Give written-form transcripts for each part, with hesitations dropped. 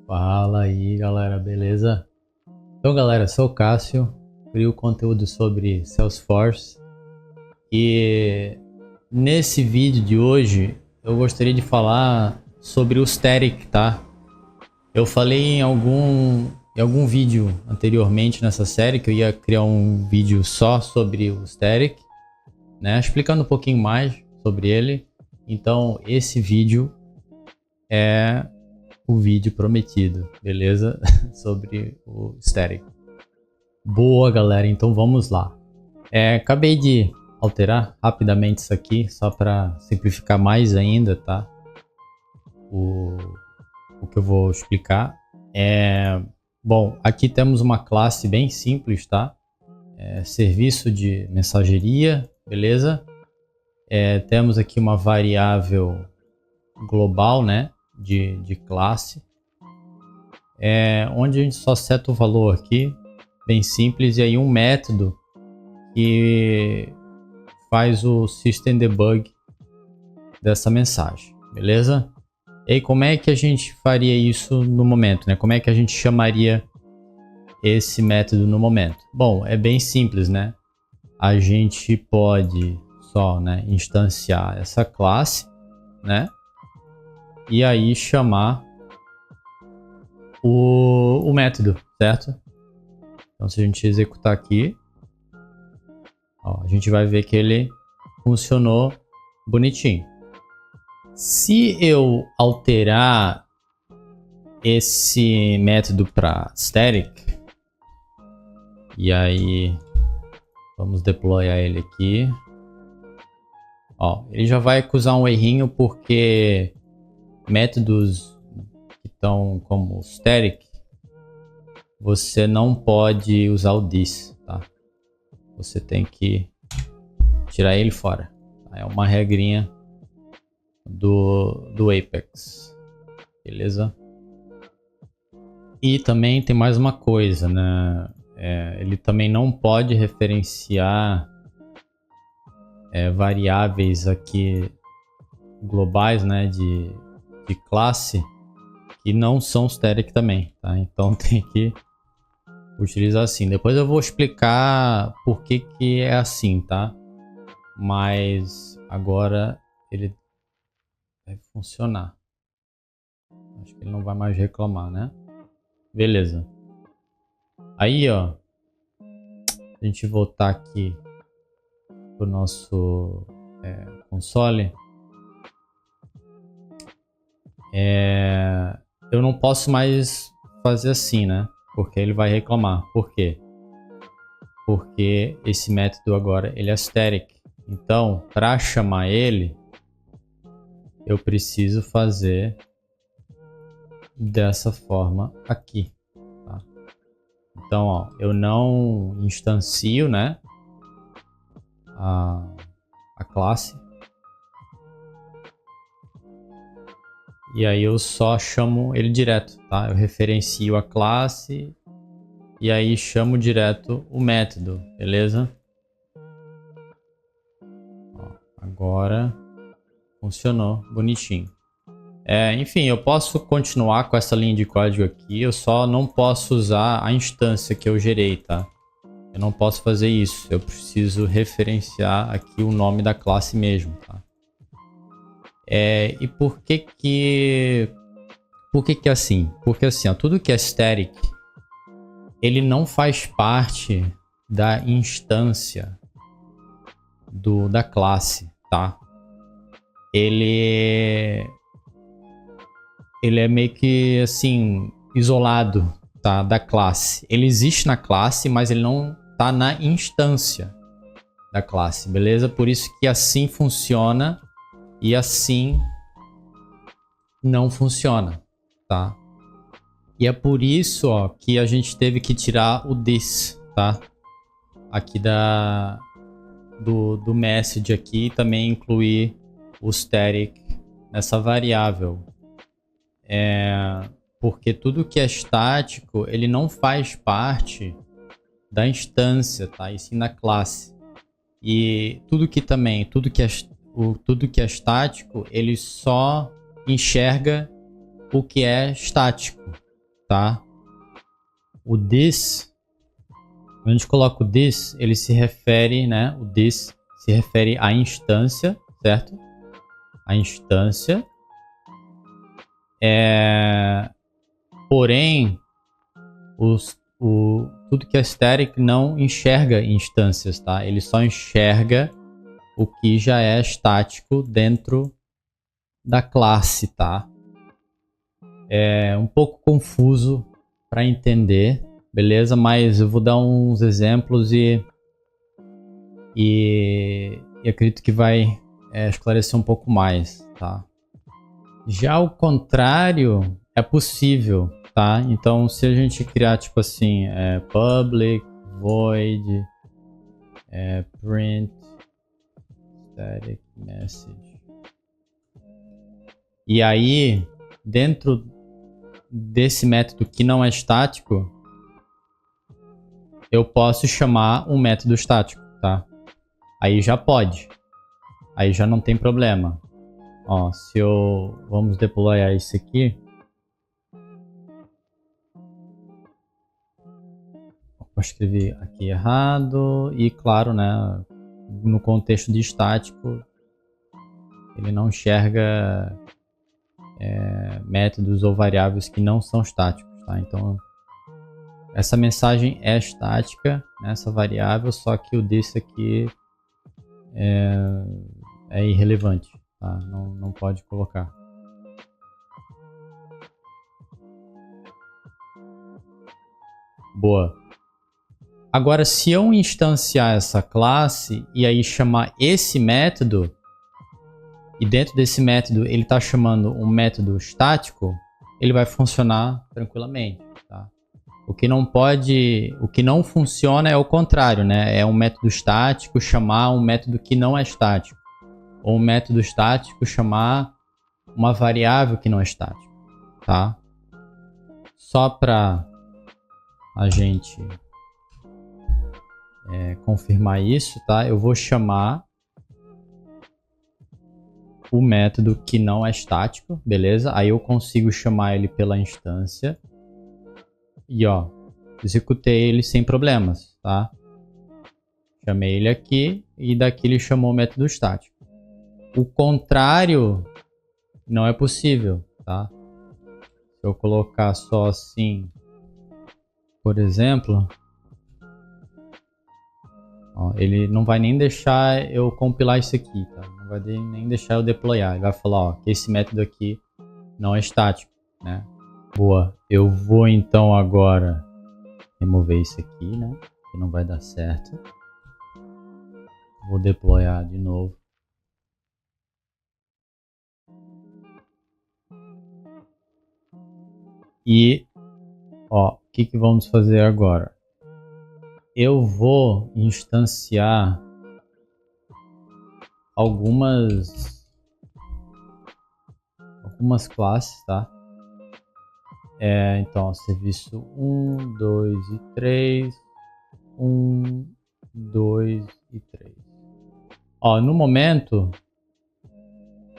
Fala aí, galera, beleza? Então, galera, sou o Cássio, crio conteúdo sobre Salesforce e nesse vídeo de hoje eu gostaria de falar sobre o Static, tá? Eu falei em algum vídeo anteriormente nessa série que eu ia criar um vídeo só sobre o Static, né? Explicando um pouquinho mais sobre ele. Então, esse vídeo é o vídeo prometido, beleza? Sobre o Static. Boa, galera, então vamos lá. Acabei de alterar rapidamente isso aqui, só para simplificar mais ainda, tá? O que eu vou explicar. Bom, aqui temos uma classe bem simples, tá? Serviço de mensageria, beleza? Temos aqui uma variável global, né? De classe, onde a gente só seta o valor aqui, bem simples, e aí um método que faz o system debug dessa mensagem, beleza? E aí, como é que a gente faria isso no momento, né? Como é que a gente chamaria esse método no momento? Bom, é bem simples, né? A gente pode só, né, instanciar essa classe, né? E aí chamar o método, certo? Então, se a gente executar aqui, ó, a gente vai ver que ele funcionou bonitinho. Se eu alterar esse método para static, e aí vamos deployar ele aqui, ó, ele já vai acusar um errinho porque métodos que estão como static, você não pode usar o this, tá? Você tem que tirar ele fora. É uma regrinha do Apex, beleza? E também tem mais uma coisa, né? Ele também não pode referenciar variáveis aqui globais, né? De classe que não são static também, tá? Então tem que utilizar assim. Depois eu vou explicar por que que é assim, tá? Mas agora ele vai funcionar. Acho que ele não vai mais reclamar, né? Beleza. Aí, ó, a gente voltar aqui pro nosso console. Eu não posso mais fazer assim, né? Porque ele vai reclamar. Por quê? Porque esse método agora ele é static. Então, para chamar ele, eu preciso fazer dessa forma aqui, tá? Então, ó, eu não instancio, né, a classe. E aí eu só chamo ele direto, tá? Eu referencio a classe e aí chamo direto o método, beleza? Ó, agora funcionou bonitinho. Enfim, eu posso continuar com essa linha de código aqui, eu só não posso usar a instância que eu gerei, tá? Eu não posso fazer isso, eu preciso referenciar aqui o nome da classe mesmo, tá? E por que que é assim? Porque assim, ó, tudo que é static, ele não faz parte da instância da classe, tá? Ele é meio que assim isolado, tá, da classe. Ele existe na classe, mas ele não tá na instância da classe, beleza? Por isso que assim funciona e assim não funciona, tá? E é por isso, ó, que a gente teve que tirar o this, tá? Aqui do message aqui e também incluir o static nessa variável. Porque tudo que é estático, ele não faz parte da instância, tá? E sim na classe. E tudo que é estático, ele só enxerga o que é estático, tá? O this, quando a gente coloca o this, ele se refere, né? O this se refere à instância, certo? A instância. Porém, tudo que é static não enxerga instâncias, tá? Ele só enxerga o que já é estático dentro da classe, tá? É um pouco confuso para entender, beleza? Mas eu vou dar uns exemplos e acredito que vai esclarecer um pouco mais, tá? Já o contrário é possível, tá? Então, se a gente criar, tipo assim, public, void, print, static message. E aí, dentro desse método que não é estático, eu posso chamar um método estático, tá? Aí já pode. Aí já não tem problema. Ó, vamos deployar isso aqui. Eu escrevi aqui errado. E claro, né, no contexto de estático, ele não enxerga métodos ou variáveis que não são estáticos, tá? Então, essa mensagem é estática, né, essa variável, só que o desse aqui é irrelevante, tá? Não pode colocar. Boa. Agora, se eu instanciar essa classe e aí chamar esse método, e dentro desse método ele está chamando um método estático, ele vai funcionar tranquilamente, tá? O que não funciona é o contrário, né? É um método estático chamar um método que não é estático, ou um método estático chamar uma variável que não é estática, tá? Só para a gente confirmar isso, tá? Eu vou chamar o método que não é estático, beleza? Aí eu consigo chamar ele pela instância e ó, executei ele sem problemas, tá? Chamei ele aqui e daqui ele chamou o método estático. O contrário não é possível, tá? Se eu colocar só assim, por exemplo, ó, ele não vai nem deixar eu compilar isso aqui, tá? Não vai nem deixar eu deployar. Ele vai falar, ó, que esse método aqui não é estático, né? Boa. Eu vou então agora remover isso aqui, né? Que não vai dar certo. Vou deployar de novo. E, ó, o que vamos fazer agora? Eu vou instanciar algumas classes, tá? Então, serviço 1, 2 e 3. 1, 2 e 3. Ó, no momento,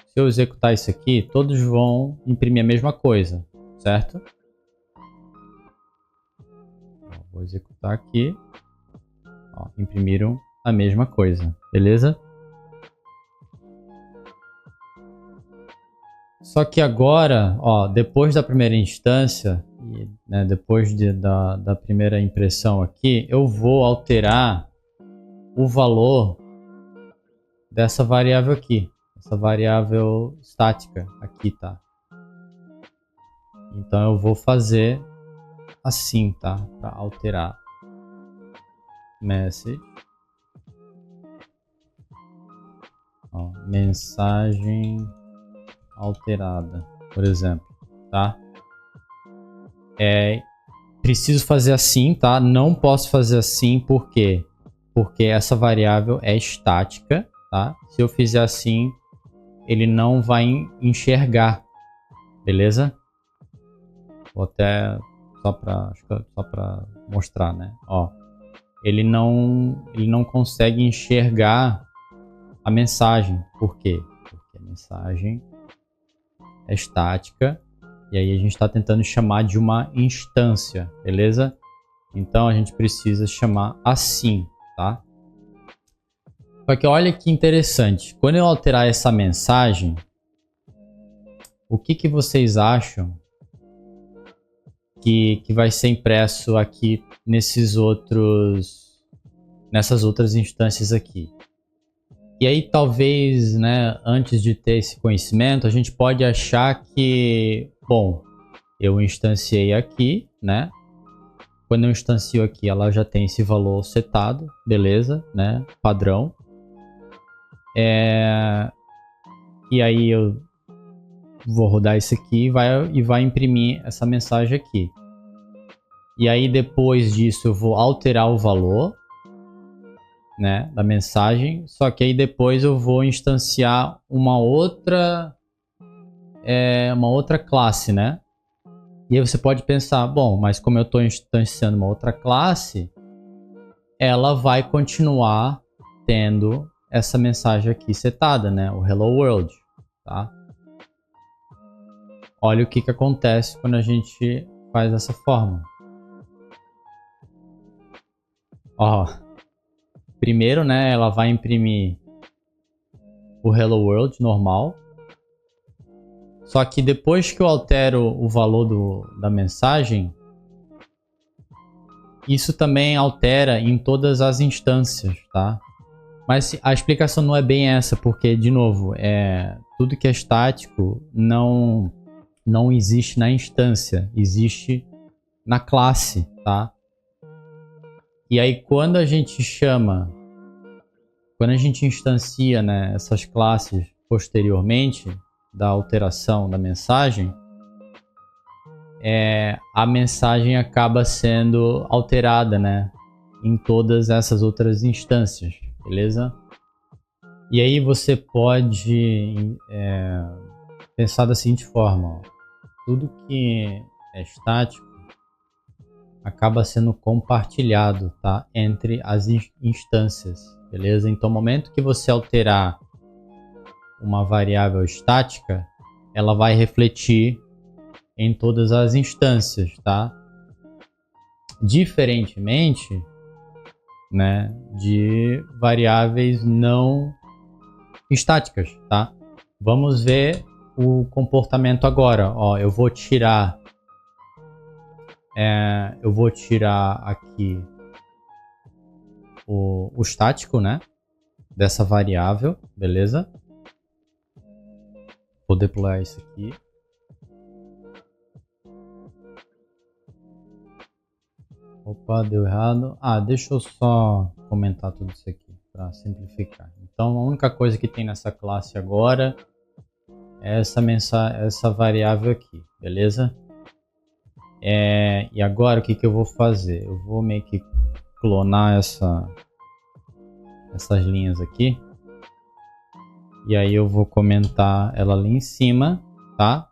se eu executar isso aqui, todos vão imprimir a mesma coisa, certo? Vou executar aqui. Ó, imprimiram a mesma coisa, beleza? Só que agora, ó, depois da primeira instância, né, depois da primeira impressão aqui, eu vou alterar o valor dessa variável aqui, essa variável estática aqui, tá? Então eu vou fazer assim, tá? Para alterar message, ó, mensagem alterada, por exemplo, tá? Preciso fazer assim, tá? Não posso fazer assim, por quê? Porque essa variável é estática, tá? Se eu fizer assim, ele não vai enxergar, beleza? Vou até só para mostrar, né? Ó, ele não consegue enxergar a mensagem. Por quê? Porque a mensagem é estática E aí a gente está tentando chamar de uma instância, beleza? Então a gente precisa chamar assim, tá? Só que olha que interessante. Quando eu alterar essa mensagem, o que vocês acham que vai ser impresso aqui nessas outras instâncias aqui? E aí talvez, né, antes de ter esse conhecimento, a gente pode achar que, bom, eu instanciei aqui, né? Quando eu instancio aqui, ela já tem esse valor setado, beleza, né? Padrão. E aí eu vou rodar isso aqui e vai imprimir essa mensagem aqui. E aí depois disso eu vou alterar o valor, né, da mensagem, só que aí depois eu vou instanciar uma outra classe, né? E aí você pode pensar, bom, mas como eu estou instanciando uma outra classe, ela vai continuar tendo essa mensagem aqui setada, né? O Hello World, tá? Olha o que acontece quando a gente faz dessa forma. Ó, primeiro, né, ela vai imprimir o Hello World normal. Só que depois que eu altero o valor da mensagem, isso também altera em todas as instâncias, tá? Mas a explicação não é bem essa, porque, de novo, tudo que é estático não existe na instância, existe na classe, tá? E aí quando a gente instancia, né, essas classes posteriormente da alteração da mensagem, a mensagem acaba sendo alterada, né, em todas essas outras instâncias, beleza? E aí você pode pensar da seguinte forma, ó, tudo que é estático acaba sendo compartilhado, tá, entre as instâncias, beleza? Então, no momento que você alterar uma variável estática, ela vai refletir em todas as instâncias, tá? Diferentemente, né, de variáveis não estáticas, tá? Vamos ver o comportamento agora. Ó, eu vou tirar aqui o estático, né, dessa variável, beleza? Vou deployar isso aqui. Opa, deu errado. Deixa eu só comentar tudo isso aqui para simplificar. Então, a única coisa que tem nessa classe agora é essa variável aqui, beleza? E agora o que eu vou fazer? Eu vou meio que clonar essas linhas aqui. E aí eu vou comentar ela ali em cima, tá?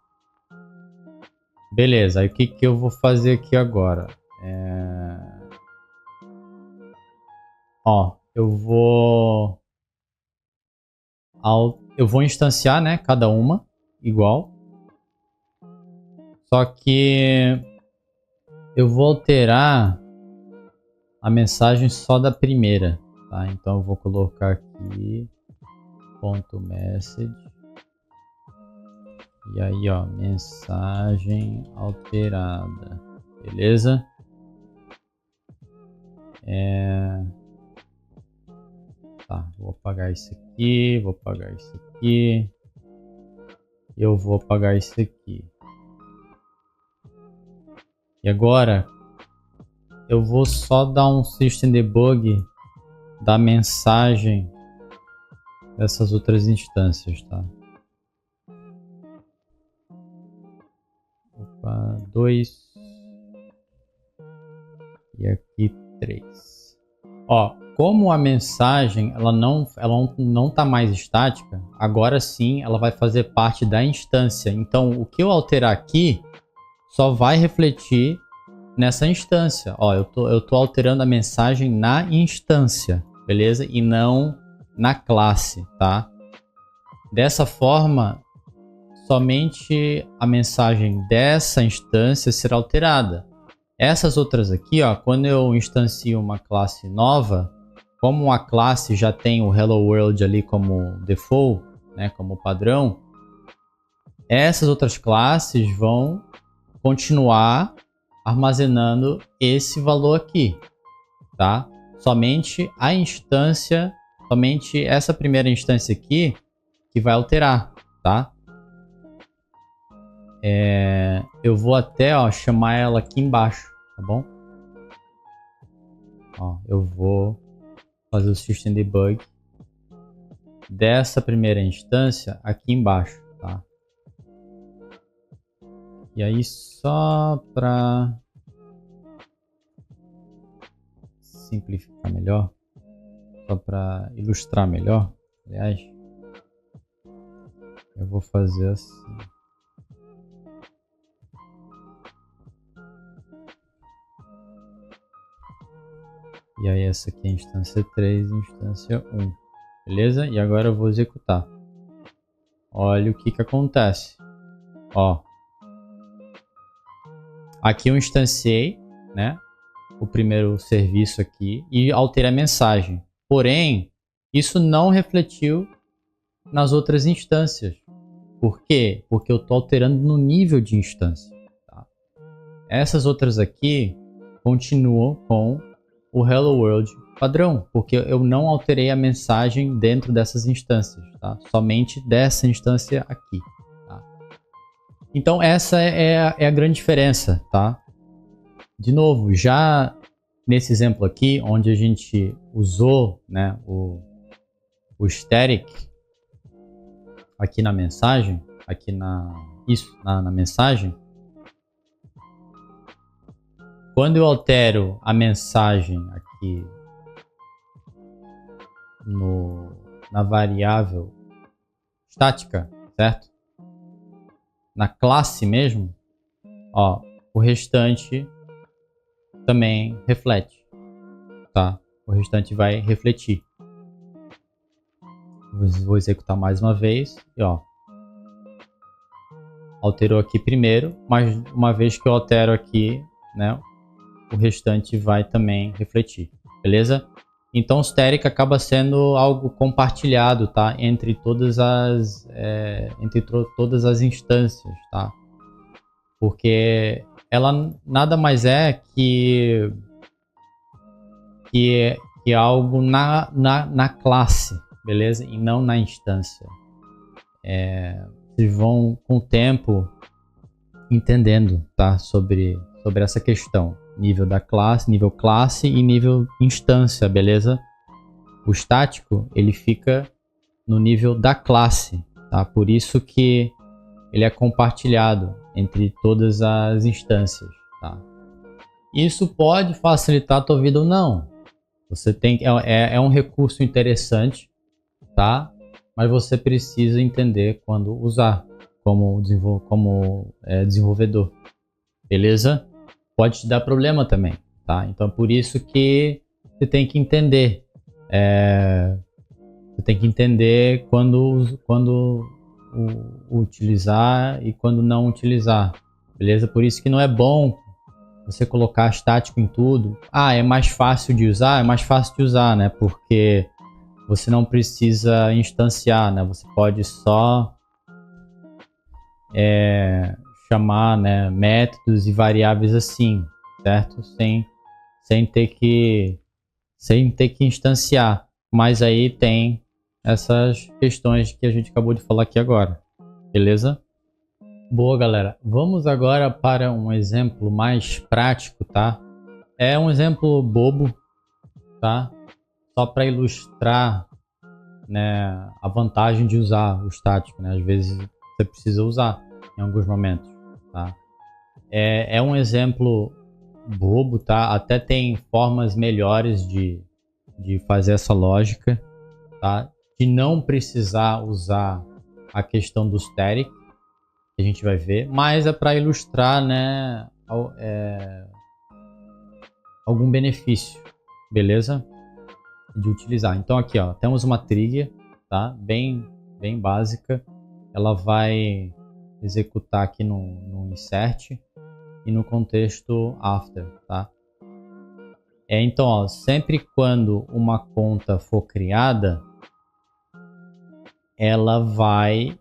Beleza, aí o que eu vou fazer aqui agora? Ó, eu vou instanciar, né, cada uma igual. Só que eu vou alterar a mensagem só da primeira, tá? Então eu vou colocar aqui .message e aí, ó, mensagem alterada, beleza? Tá, vou apagar isso aqui, vou apagar isso aqui, eu vou apagar isso aqui. E agora eu vou só dar um system debug da mensagem dessas outras instâncias, tá? Opa, 2 e aqui 3. Ó, como a mensagem ela não tá mais estática, agora sim ela vai fazer parte da instância. Então o que eu alterar aqui só vai refletir nessa instância. Ó, eu tô alterando a mensagem na instância, beleza? E não na classe, tá? Dessa forma, somente a mensagem dessa instância será alterada. Essas outras aqui, ó, quando eu instancio uma classe nova, como a classe já tem o Hello World ali como default, né, como padrão, essas outras classes vão continuar armazenando esse valor aqui, tá? Somente a instância, somente essa primeira instância aqui que vai alterar, tá? Eu vou até, ó, chamar ela aqui embaixo, tá bom? Ó, eu vou fazer o system debug dessa primeira instância aqui embaixo, tá? E aí só para simplificar melhor, só para ilustrar melhor, aliás, eu vou fazer assim. E aí essa aqui é a instância 3 e instância 1. Beleza? E agora eu vou executar. Olha o que acontece. Ó. Aqui eu instanciei, né, o primeiro serviço aqui e alterei a mensagem. Porém, isso não refletiu nas outras instâncias. Por quê? Porque eu estou alterando no nível de instância. Tá? Essas outras aqui continuam com o Hello World padrão, porque eu não alterei a mensagem dentro dessas instâncias, tá? Somente dessa instância aqui. Tá? Então essa é a grande diferença, tá? De novo, já nesse exemplo aqui, onde a gente usou, né, o static aqui na mensagem, aqui na mensagem, quando eu altero a mensagem aqui na variável estática, certo? Na classe mesmo, ó, o restante também reflete, tá? O restante vai refletir. Vou executar mais uma vez e ó, alterou aqui primeiro, mas uma vez que eu altero aqui, né, o restante vai também refletir, beleza? Então o static acaba sendo algo compartilhado, tá? Entre todas as todas as instâncias, tá? Porque ela nada mais é que algo na classe, beleza? E não na instância. Vocês vão com o tempo entendendo, tá? Sobre essa questão. Nível da classe, nível classe e nível instância, beleza? O estático, ele fica no nível da classe, tá? Por isso que ele é compartilhado entre todas as instâncias, tá? Isso pode facilitar a tua vida ou não. Você tem é um recurso interessante, tá? Mas você precisa entender quando usar como desenvolvedor, beleza? Pode te dar problema também, tá? Então por isso que você tem que entender, você tem que entender quando utilizar e quando não utilizar, beleza? Por isso que não é bom você colocar estático em tudo. Ah, é mais fácil de usar? É mais fácil de usar, né? Porque você não precisa instanciar, né? Você pode só chamar, né, métodos e variáveis assim, certo? Sem ter que instanciar. Mas aí tem essas questões que a gente acabou de falar aqui agora, beleza? Boa, galera. Vamos agora para um exemplo mais prático, tá? É um exemplo bobo, tá? Só para ilustrar, né, a vantagem de usar o estático, né? Às vezes você precisa usar em alguns momentos, tá? É um exemplo bobo, tá? Até tem formas melhores de fazer essa lógica, tá? De não precisar usar a questão do static, que a gente vai ver, mas é para ilustrar, né, algum benefício, beleza? De utilizar. Então aqui, ó, temos uma trigger, tá? Bem básica. Ela vai executar aqui no insert e no contexto after, tá? Então, ó, sempre quando uma conta for criada, ela vai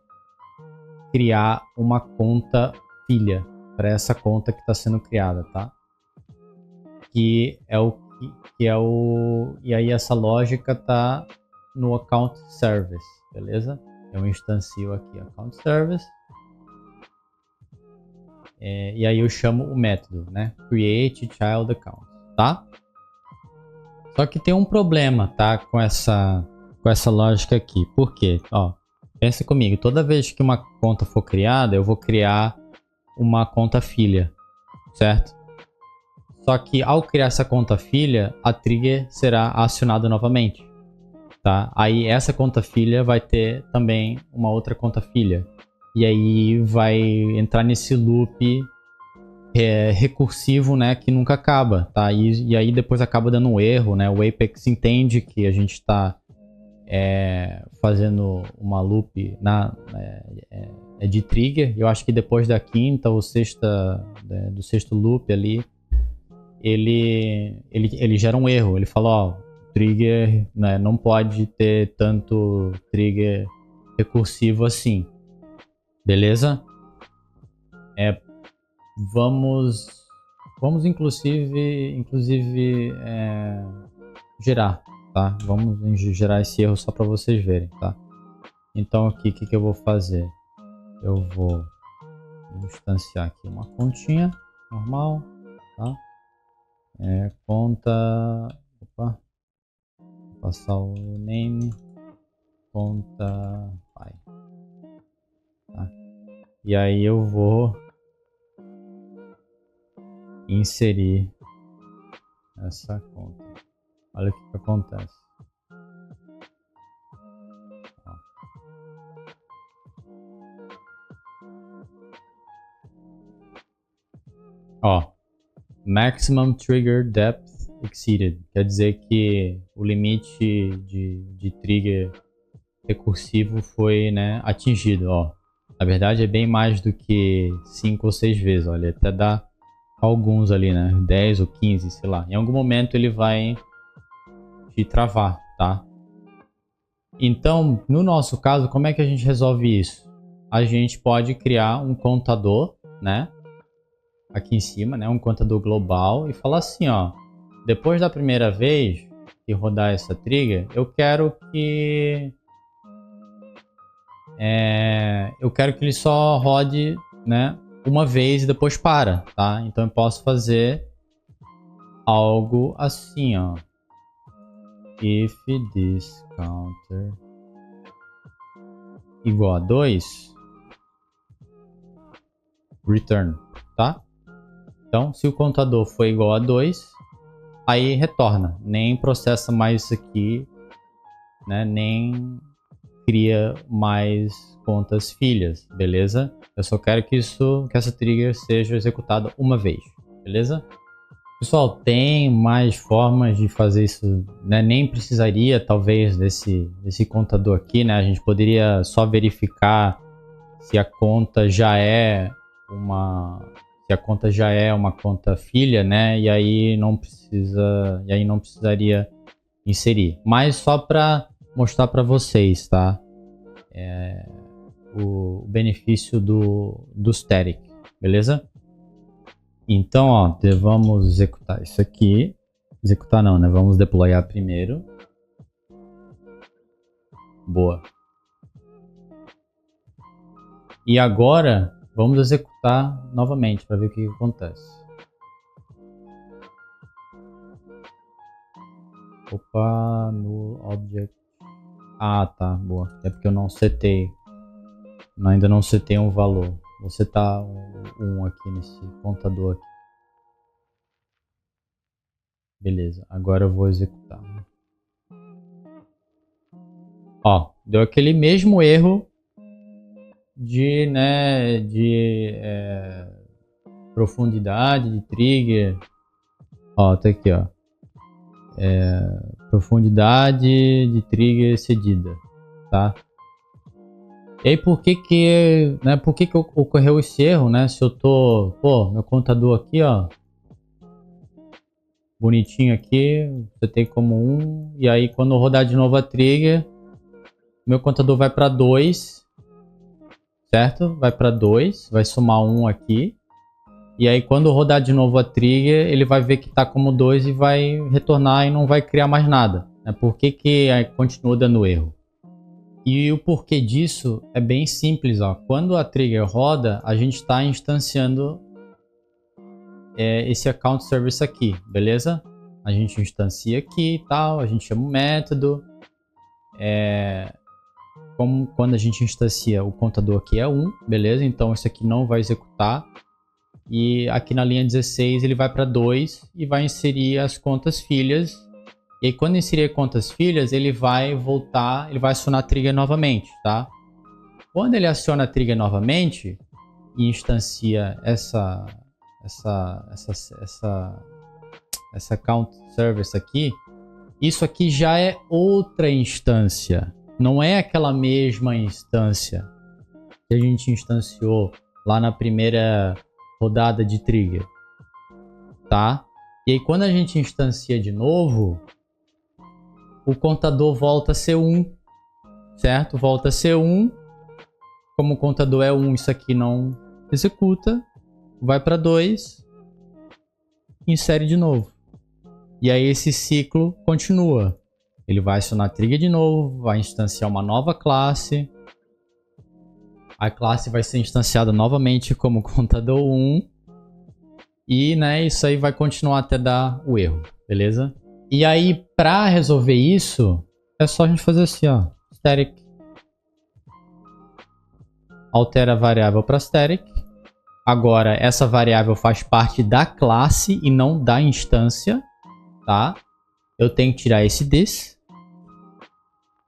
criar uma conta filha para essa conta que está sendo criada, tá? E aí essa lógica tá no account service, beleza? Eu instancio aqui account service. E aí eu chamo o método, né? Create child account, tá? Só que tem um problema, tá? Com essa lógica aqui. Por quê? Ó, pensa comigo. Toda vez que uma conta for criada, eu vou criar uma conta filha, certo? Só que ao criar essa conta filha, a trigger será acionada novamente, tá? Aí essa conta filha vai ter também uma outra conta filha. E aí vai entrar nesse loop recursivo, né, que nunca acaba, tá? E aí depois acaba dando um erro, né? O Apex entende que a gente está fazendo uma loop de trigger. Eu acho que depois da quinta ou sexta, do sexto loop ali, ele gera um erro. Ele fala, ó, trigger, né, não pode ter tanto trigger recursivo assim. Beleza? Vamos inclusive gerar, tá? Vamos gerar esse erro só para vocês verem, tá? Então aqui, o que eu vou fazer? Eu vou instanciar aqui uma continha normal, tá? Conta, opa, vou passar o name, conta pai, tá? E aí eu vou inserir essa conta. Olha o que acontece. Ó, maximum trigger depth exceeded. Quer dizer que o limite de trigger recursivo foi, né, atingido. Ó, na verdade é bem mais do que 5 ou 6 vezes. Olha, até dá alguns ali, né? 10 ou 15, sei lá. Em algum momento ele vai te travar, tá? Então, no nosso caso, como é que a gente resolve isso? A gente pode criar um contador, né? Aqui em cima, né? Um contador global e falar assim, ó. Depois da primeira vez que rodar essa trigger, eu quero que ele só rode, né? Uma vez e depois para, tá? Então eu posso fazer algo assim, ó. If this counter igual a 2, return, tá? Então, se o contador for igual a 2, aí retorna. Nem processa mais isso aqui, né? Nem cria mais contas filhas, beleza? Eu só quero que essa trigger seja executada uma vez, beleza? Pessoal, tem mais formas de fazer isso, né? Nem precisaria, talvez, desse contador aqui, né? A gente poderia só verificar se a conta já é uma conta filha, né? E aí não precisaria inserir. Mas só para mostrar para vocês, tá? O benefício do static, beleza? Então, ó, vamos executar isso aqui. Executar não, né? Vamos deployar primeiro. Boa. E agora, vamos executar novamente para ver o que acontece. Opa, no object. Ah, tá, boa. É porque eu não setei. Ainda não setei um valor. Vou setar um aqui nesse contador aqui. Beleza, agora eu vou executar. Ó, deu aquele mesmo erro de profundidade de trigger. Ó, tá aqui, ó. Profundidade de trigger excedida, tá? E aí por que ocorreu esse erro, né? Se eu tô, pô, meu contador aqui, ó, bonitinho aqui, você tem como 1, e aí quando eu rodar de novo a trigger, meu contador vai para 2, certo? Vai para 2, vai somar 1 aqui. E aí quando eu rodar de novo a trigger, ele vai ver que tá como 2 e vai retornar e não vai criar mais nada. Por que que continua dando erro? E o porquê disso é bem simples, ó. Quando a trigger roda, a gente está instanciando esse account service aqui, beleza? A gente instancia aqui e tal, a gente chama o método. Como quando a gente instancia, o contador aqui é 1, beleza? Então esse aqui não vai executar. E aqui na linha 16 ele vai para 2 e vai inserir as contas filhas. E aí quando inserir contas filhas, ele vai voltar, ele vai acionar a trigger novamente, tá? Quando ele aciona a trigger novamente e instancia essa account service aqui, isso aqui já é outra instância. Não é aquela mesma instância que a gente instanciou lá na primeira rodada de trigger, tá? E aí quando a gente instancia de novo, o contador volta a ser 1, certo? Volta a ser 1. Como o contador é 1, isso aqui não executa. Vai para 2. Insere de novo. E aí esse ciclo continua. Ele vai acionar a trigger de novo, vai instanciar uma nova classe. A classe vai ser instanciada novamente como contador 1. E isso aí vai continuar até dar o erro, beleza? E aí, para resolver isso, é só a gente fazer assim, ó. Static. Altera a variável para static. Agora, essa variável faz parte da classe e não da instância, tá? Eu tenho que tirar esse this,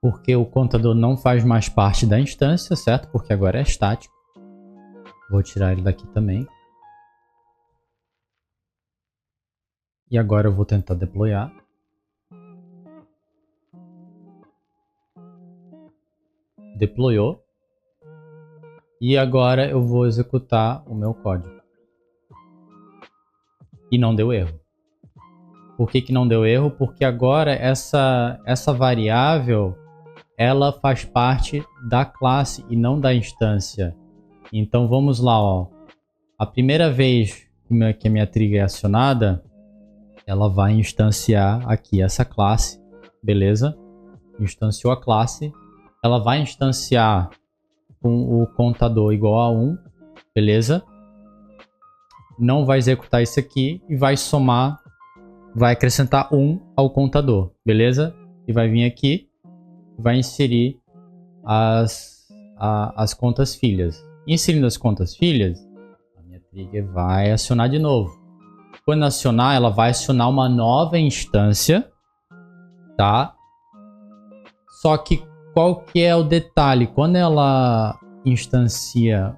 porque o contador não faz mais parte da instância, certo? Porque agora é estático. Vou tirar ele daqui também. E agora eu vou tentar deployar. Deployou. E agora eu vou executar o meu código. E não deu erro. Por que que não deu erro? Porque agora essa variável, ela faz parte da classe e não da instância. Então vamos lá, ó. A primeira vez que a minha trigger é acionada, ela vai instanciar aqui essa classe, beleza? Instanciou a classe. Ela vai instanciar com o contador igual a 1, beleza? Não vai executar isso aqui e vai somar, vai acrescentar 1 ao contador, beleza? E vai vir aqui, vai inserir as contas filhas. Inserindo as contas filhas, a minha trigger vai acionar de novo. Quando acionar, ela vai acionar uma nova instância, tá? Só que qual que é o detalhe? Quando ela instancia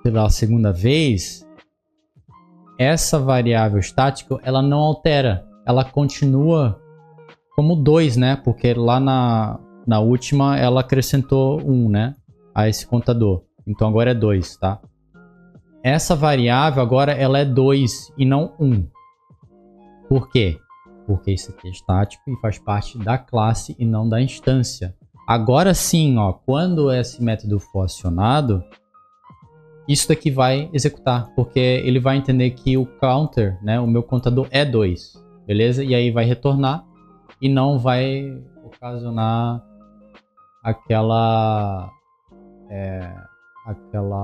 pela segunda vez, essa variável estática, ela não altera. Ela continua como 2, né? Porque lá na última ela acrescentou 1, né? A esse contador. Então agora é 2, tá? Essa variável agora ela é 2 e não 1. Por quê? Porque isso aqui é estático e faz parte da classe e não da instância. Agora sim, ó, quando esse método for acionado, isso daqui vai executar, porque ele vai entender que o counter, né, o meu contador é 2, beleza? E aí vai retornar e não vai ocasionar aquela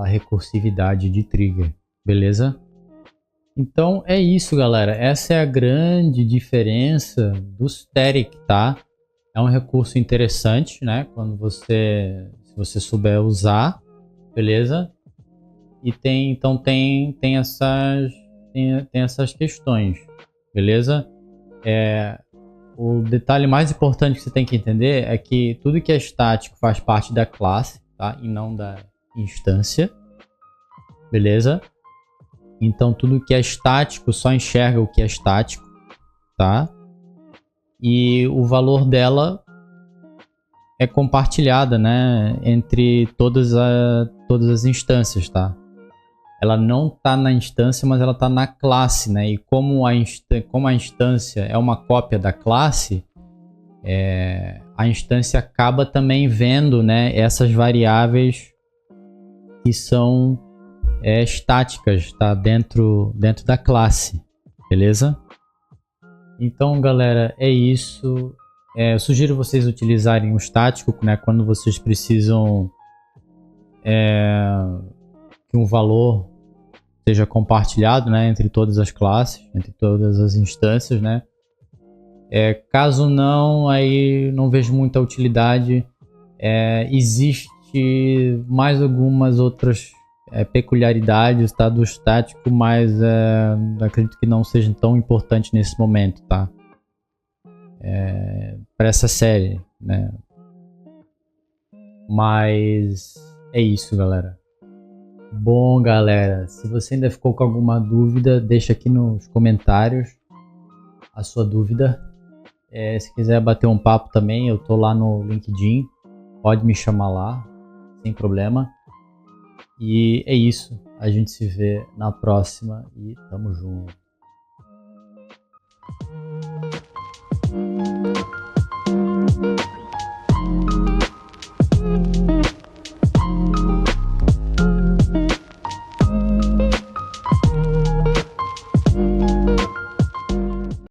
recursividade de trigger, beleza? Então é isso, galera. Essa é a grande diferença do static, tá? É um recurso interessante, né? Se você souber usar, beleza? E tem essas questões, beleza? O detalhe mais importante que você tem que entender é que tudo que é estático faz parte da classe, tá? E não da instância, beleza? Então tudo que é estático só enxerga o que é estático, tá? E o valor dela é compartilhada, né, entre todas as instâncias, tá? Ela não está na instância, mas ela está na classe, né? E como a instância é uma cópia da classe, a instância acaba também vendo, né, essas variáveis que são estáticas, tá? Dentro da classe, beleza? Então, galera, é isso. Eu sugiro vocês utilizarem o estático, né, quando vocês precisam que um valor seja compartilhado, né, entre todas as classes, entre todas as instâncias, né? Caso não, aí não vejo muita utilidade. Existe mais algumas outras peculiaridades, tá, do estático, mas acredito que não seja tão importante nesse momento, tá? Para essa série, né? Mas é isso, galera. Bom, galera, se você ainda ficou com alguma dúvida, deixa aqui nos comentários a sua dúvida. Se quiser bater um papo também, eu tô lá no LinkedIn, pode me chamar lá, sem problema. E é isso, a gente se vê na próxima e tamo junto.